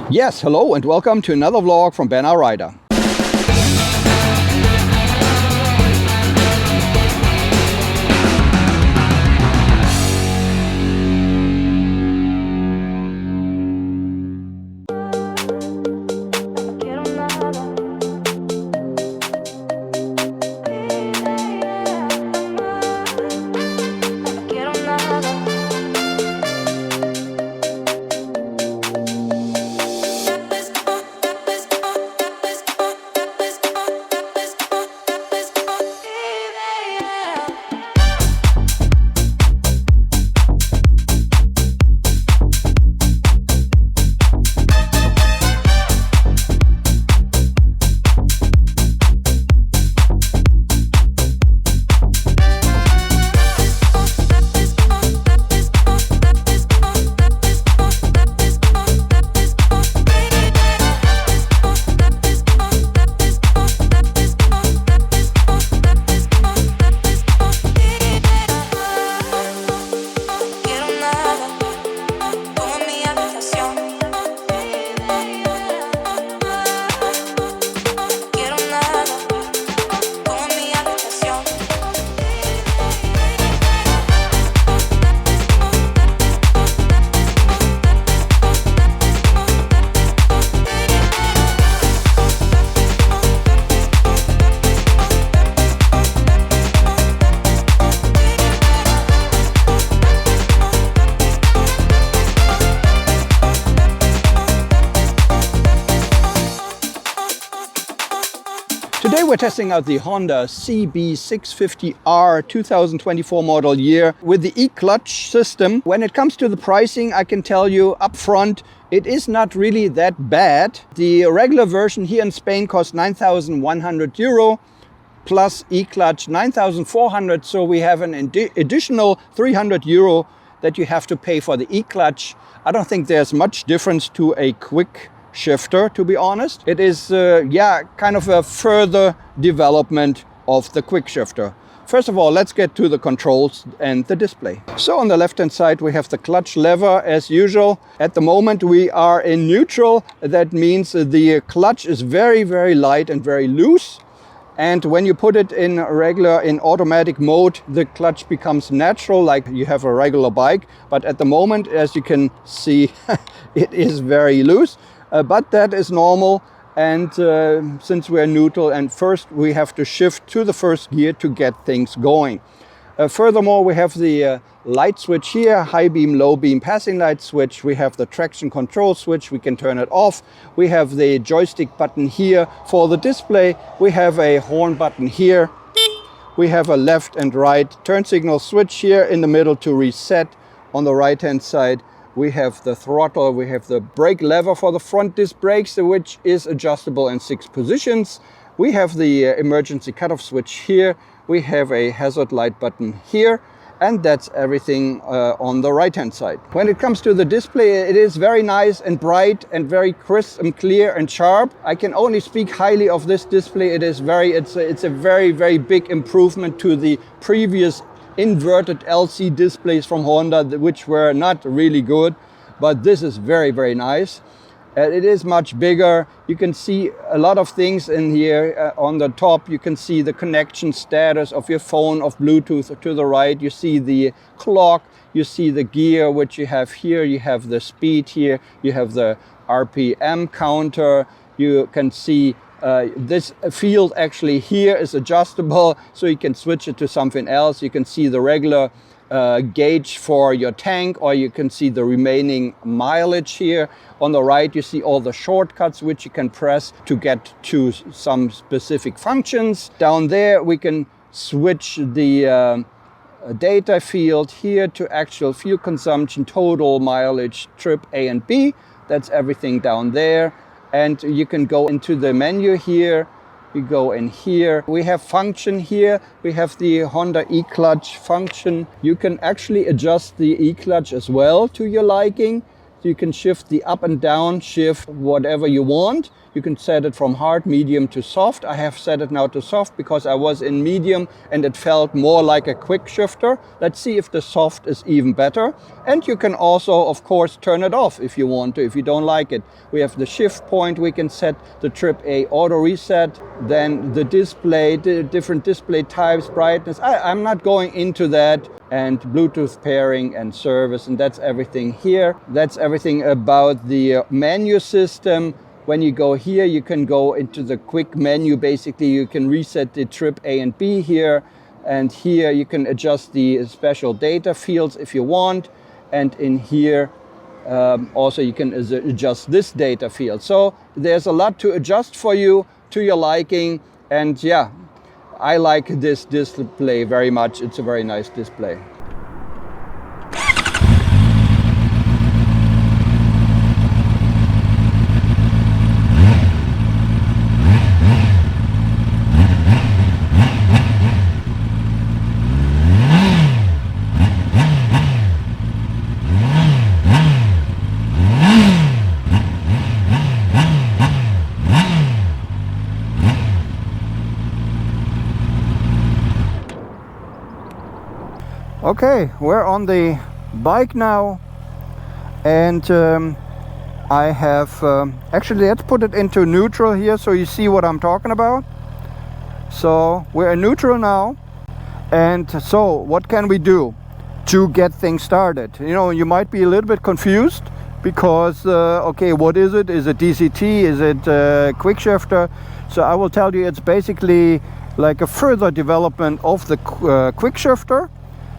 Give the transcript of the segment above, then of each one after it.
Yes, hello and welcome to another vlog from BenalRida. Today we're testing out the Honda CB650R 2024 model year with the e-clutch system. When it comes to the pricing, I can tell you up front, it is not really that bad. The regular version here in Spain costs 9,100 euro plus e-clutch 9,400. So we have an additional 300 euro that you have to pay for the e-clutch. I don't think there's much difference to a quick shifter, to be honest. It is kind of a further development of the quick shifter. First of all, let's get to the controls and the display. So on the left hand side we have the clutch lever as usual. At the moment we are in neutral. That means the clutch is very light and very loose, and when you put it in automatic mode, the clutch becomes natural, like you have a regular bike. But at the moment, as you can see, it is very loose. But that is normal, and since we're neutral, and first we have to shift to the first gear to get things going. Furthermore, we have the light switch here, high beam, low beam, passing light switch. We have the traction control switch, we can turn it off. We have the joystick button here for the display. We have a horn button here. We have a left and right turn signal switch here in the middle to reset. On the right hand side we have the throttle, we have the brake lever for the front disc brakes, which is adjustable in 6 positions. We have the emergency cutoff switch here. We have a hazard light button here, and that's everything on the right hand side. When it comes to the display, it is very nice and bright and very crisp and clear and sharp. I can only speak highly of this display. It's a very big improvement to the previous inverted LC displays from Honda, which were not really good, but this is very nice. It is much bigger. You can see a lot of things in here. On the top you can see the connection status of your phone, of Bluetooth. To the right you see the clock, you see the gear which you have here, you have the speed here, you have the RPM counter. You can see this field actually here is adjustable, so you can switch it to something else. You can see the regular gauge for your tank, or you can see the remaining mileage here. On the right you see all the shortcuts which you can press to get to some specific functions. Down there we can switch the data field here to actual fuel consumption, total mileage, trip A and B. That's everything down there. And you can go into the menu here. You go in here. We have function here. We have the Honda e-clutch function. You can actually adjust the e-clutch as well to your liking. So you can shift the up and down shift whatever you want. You can set it from hard, medium to soft. I have set it now to soft because I was in medium and it felt more like a quick shifter. Let's see if the soft is even better. And you can also, of course, turn it off if you want to, if you don't like it. We have the shift point. We can set the trip A auto reset. Then the display, the different display types, brightness. I'm not going into that. And Bluetooth pairing and service. And that's everything here. That's everything about the menu system. When you go here, you can go into the quick menu. Basically, you can reset the trip A and B here. And here you can adjust the special data fields if you want. And in here, also you can adjust this data field. So there's a lot to adjust for you, to your liking. And yeah, I like this display very much. It's a very nice display. Okay, we're on the bike now, and I have actually, let's put it into neutral here so you see what I'm talking about. So we're in neutral now, and so what can we do to get things started? You know, you might be a little bit confused because okay, what is it? Is it DCT? Is it quick shifter? So I will tell you, it's basically like a further development of the quick shifter.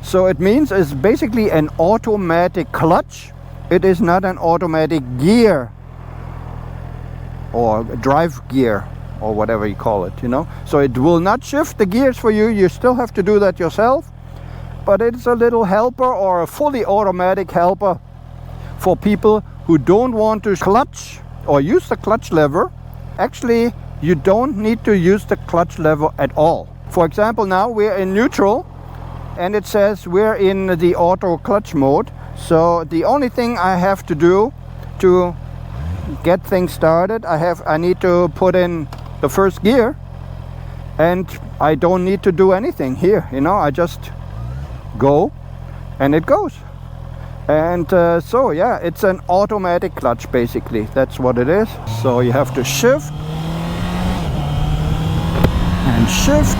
So it means it's basically an automatic clutch. It is not an automatic gear or drive gear or whatever you call it, you know. So it will not shift the gears for you. You still have to do that yourself. But it's a little helper or a fully automatic helper for people who don't want to clutch or use the clutch lever. Actually, you don't need to use the clutch lever at all. For example, now we're in neutral. And it says we're in the auto clutch mode. So the only thing I have to do to get things started, I need to put in the first gear, and I don't need to do anything here. You know, I just go and it goes. And so yeah, it's an automatic clutch basically. That's what it is. So you have to shift and shift.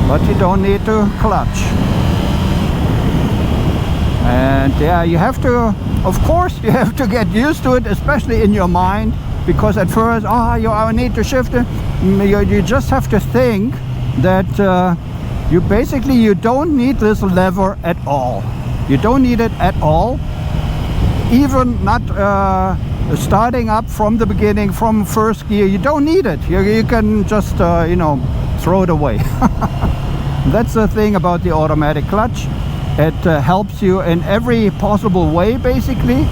But you don't need to clutch. And yeah, you have to, of course, you have to get used to it, especially in your mind, because at first, I need to shift it. You just have to think that you don't need this lever at all. You don't need it at all. Even not starting up from the beginning, from first gear, you don't need it. You can just, you know, throw it away. That's the thing about the automatic clutch. It helps you in every possible way basically,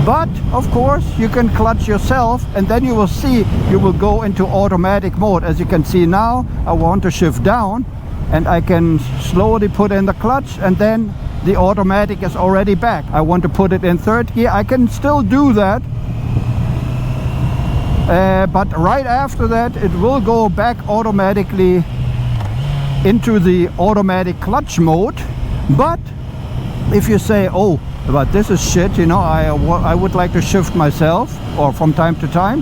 but of course you can clutch yourself, and then you will see you will go into automatic mode. As you can see now, I want to shift down and I can slowly put in the clutch, and then the automatic is already back. I want to put it in third gear, I can still do that. But right after that it will go back automatically into the automatic clutch mode. But if you say, oh, but this is shit, you know, I would like to shift myself, or from time to time,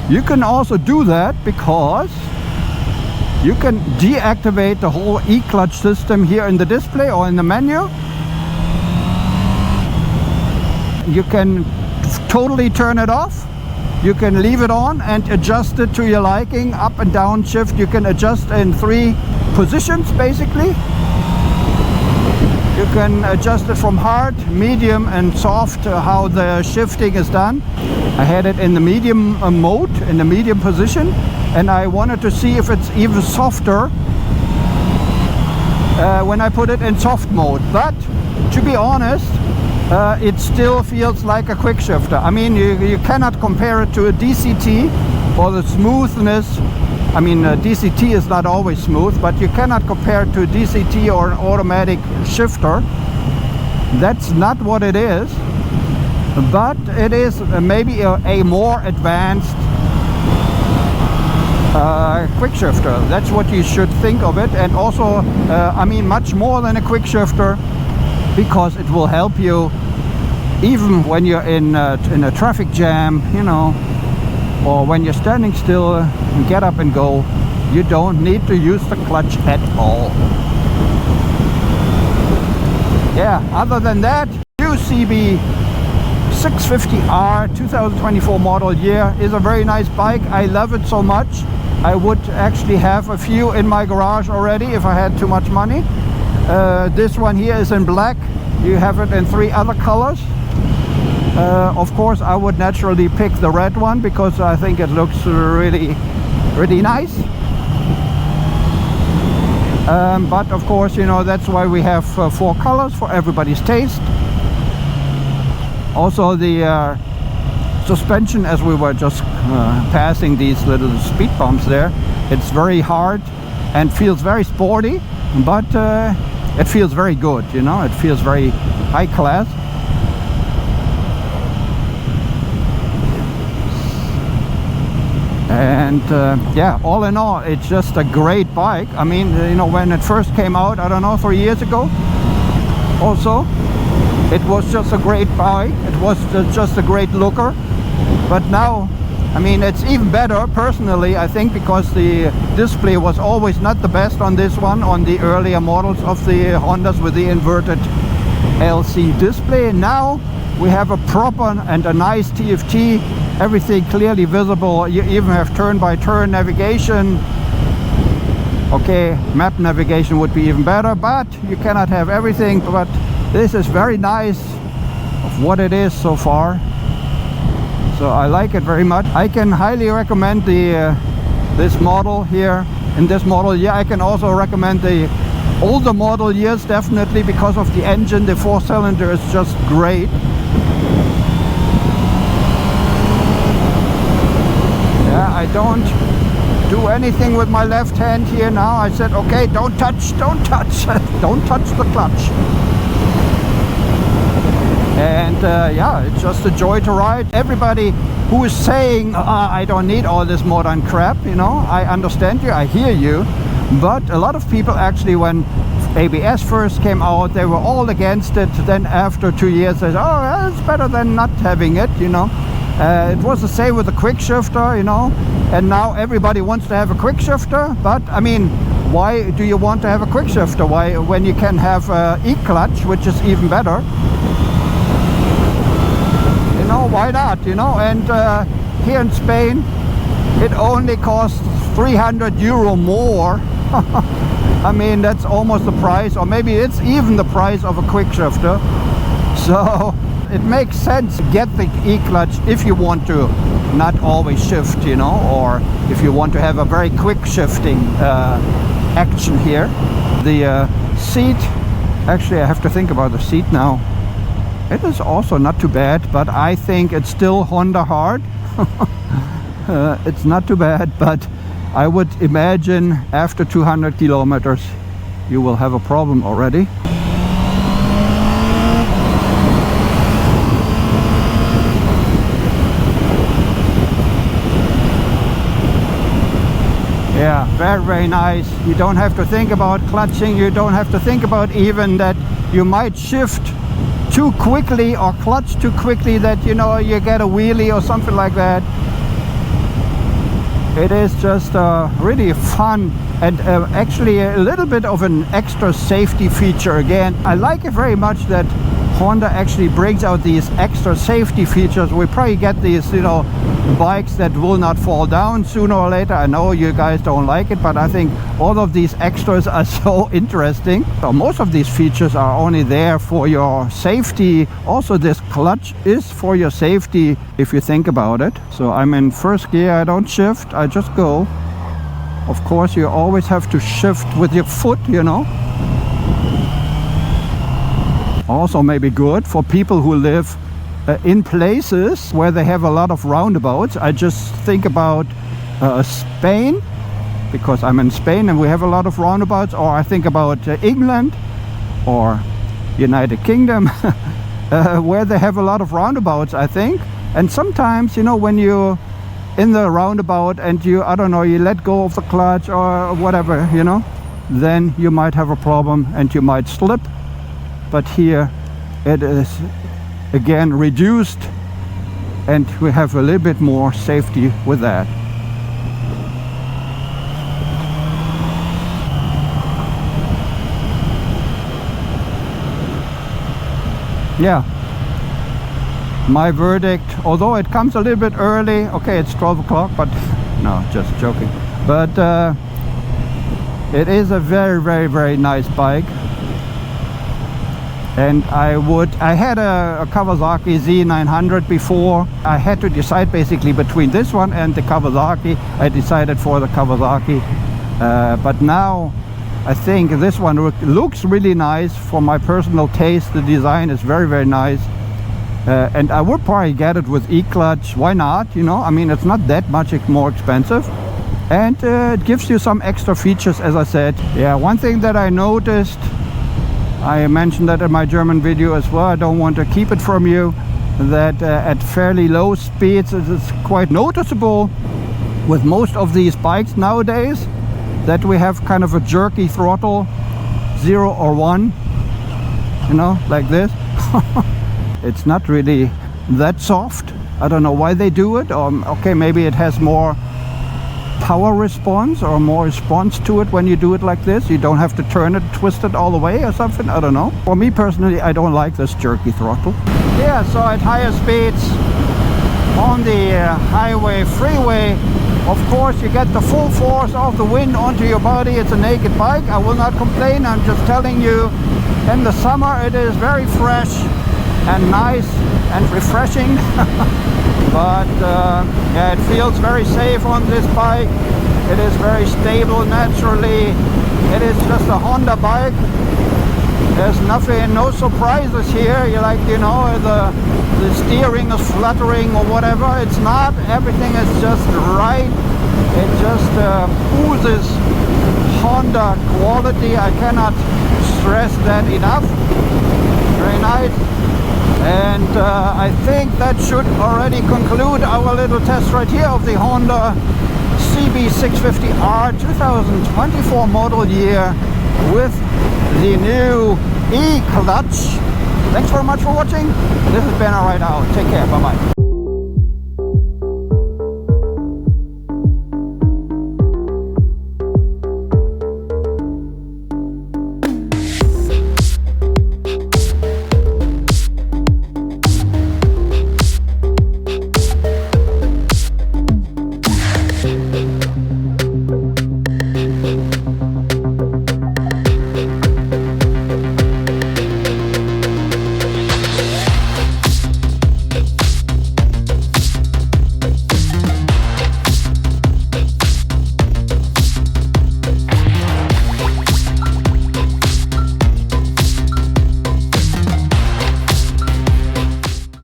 you can also do that, because you can deactivate the whole e-clutch system here in the display or in the menu. You can totally turn it off. You can leave it on and adjust it to your liking. Up and down shift, you can adjust in 3 positions basically. You can adjust it from hard, medium and soft, how the shifting is done. I had it in the medium mode, in the medium position, and I wanted to see if it's even softer when I put it in soft mode. But to be honest, it still feels like a quick shifter. I mean, you cannot compare it to a DCT or the smoothness. I mean, DCT is not always smooth, but you cannot compare it to a DCT or an automatic shifter. That's not what it is. but it is maybe a more advanced quick shifter. That's what you should think of it. And also I mean much more than a quick shifter, because it will help you even when you're in a traffic jam, you know, or when you're standing still and get up and go. You don't need to use the clutch at all. Yeah, other than that, new CB650R 2024 model year is a very nice bike. I love it so much. I would actually have a few in my garage already if I had too much money. This one here is in black. You have it in 3 other colors. Of course, I would naturally pick the red one because I think it looks really nice. But of course, you know, that's why we have 4 colors for everybody's taste. Also the suspension, as we were just passing these little speed bumps there, it's very hard and feels very sporty, but it feels very good, you know, it feels very high class. And yeah, all in all, it's just a great bike. I mean, you know, when it first came out, I don't know, 3 years ago also, it was just a great bike. It was just a great looker. But now, I mean, it's even better personally, I think, because the display was always not the best on this one, on the earlier models of the Hondas with the inverted LC display. Now we have a proper and a nice TFT, everything clearly visible. You even have turn-by-turn navigation. Okay, map navigation would be even better, but you cannot have everything. But this is very nice of what it is so far. So I like it very much. I can highly recommend the this model here. In this model, yeah, I can also recommend the older model years, definitely, because of the engine. The 4-cylinder is just great. Yeah, I don't do anything with my left hand here now. I said, okay, don't touch, don't touch the clutch. And yeah, it's just a joy to ride. Everybody who is saying, I don't need all this modern crap, you know, I understand you, I hear you. But a lot of people actually, when ABS first came out, they were all against it. Then after 2 years, they said, oh, well, it's better than not having it, you know. It was the same with the quick shifter, you know, and now everybody wants to have a quick shifter. But I mean, why do you want to have a quick shifter? Why, when you can have e-clutch, which is even better? You know, why not? You know, and here in Spain, it only costs €300 more. I mean, that's almost the price, or maybe it's even the price of a quick shifter. So it makes sense to get the e-clutch if you want to not always shift, you know, or if you want to have a very quick shifting action here. The seat, actually I have to think about the seat now. It is also not too bad, but I think it's still Honda hard. It's not too bad, but I would imagine after 200 kilometers you will have a problem already. Yeah, very, very nice. You don't have to think about clutching. You don't have to think about even that you might shift too quickly or clutch too quickly, that, you know, you get a wheelie or something like that. It is just really fun, and actually a little bit of an extra safety feature again. I like it very much that Honda actually brings out these extra safety features. We probably get these, you know, bikes that will not fall down sooner or later. I know you guys don't like it, but I think all of these extras are so interesting. So most of these features are only there for your safety. Also, this clutch is for your safety if you think about it. So I'm in first gear, I don't shift, I just go. Of course, you always have to shift with your foot, you know. Also maybe good for people who live in places where they have a lot of roundabouts. I just think about Spain, because I'm in Spain and we have a lot of roundabouts, or I think about England or United Kingdom. where they have a lot of roundabouts, I think. And sometimes, you know, when you're in the roundabout and you, I don't know, you let go of the clutch or whatever, you know, then you might have a problem and you might slip. But here it is again reduced, and we have a little bit more safety with that. Yeah, my verdict, although it comes a little bit early, okay, it's 12 o'clock, but no, just joking. But it is a very, very, very nice bike. And I had a Kawasaki Z900 before. I had to decide basically between this one and the Kawasaki. I decided for the Kawasaki, but now I think this one looks really nice for my personal taste. The design is very, very nice. And I would probably get it with e-clutch. Why not? You know, I mean, it's not that much more expensive. And it gives you some extra features, as I said. Yeah, one thing that I noticed, I mentioned that in my German video as well, I don't want to keep it from you, that at fairly low speeds it's quite noticeable with most of these bikes nowadays that we have kind of a jerky throttle, 0 or 1, you know, like this. It's not really that soft. I don't know why they do it. Okay, maybe it has more power response or more response to it when you do it like this. You don't have to turn it, twist it all the way or something. I don't know. For me personally, I don't like this jerky throttle. Yeah, so at higher speeds on the highway, freeway, of course you get the full force of the wind onto your body. It's a naked bike. I will not complain. I'm just telling you, in the summer it is very fresh and nice and refreshing. But yeah, it feels very safe on this bike. It is very stable naturally. It is just a Honda bike. There's nothing, no surprises here. You like, you know, the steering is fluttering or whatever. It's not. Everything is just right. It just oozes Honda quality. I cannot stress that enough. Very nice. And I think that should already conclude our little test right here of the Honda CB650R 2024 model year with the new e-clutch. Thanks very much for watching. This is BenalRida out. Take care. Bye-bye.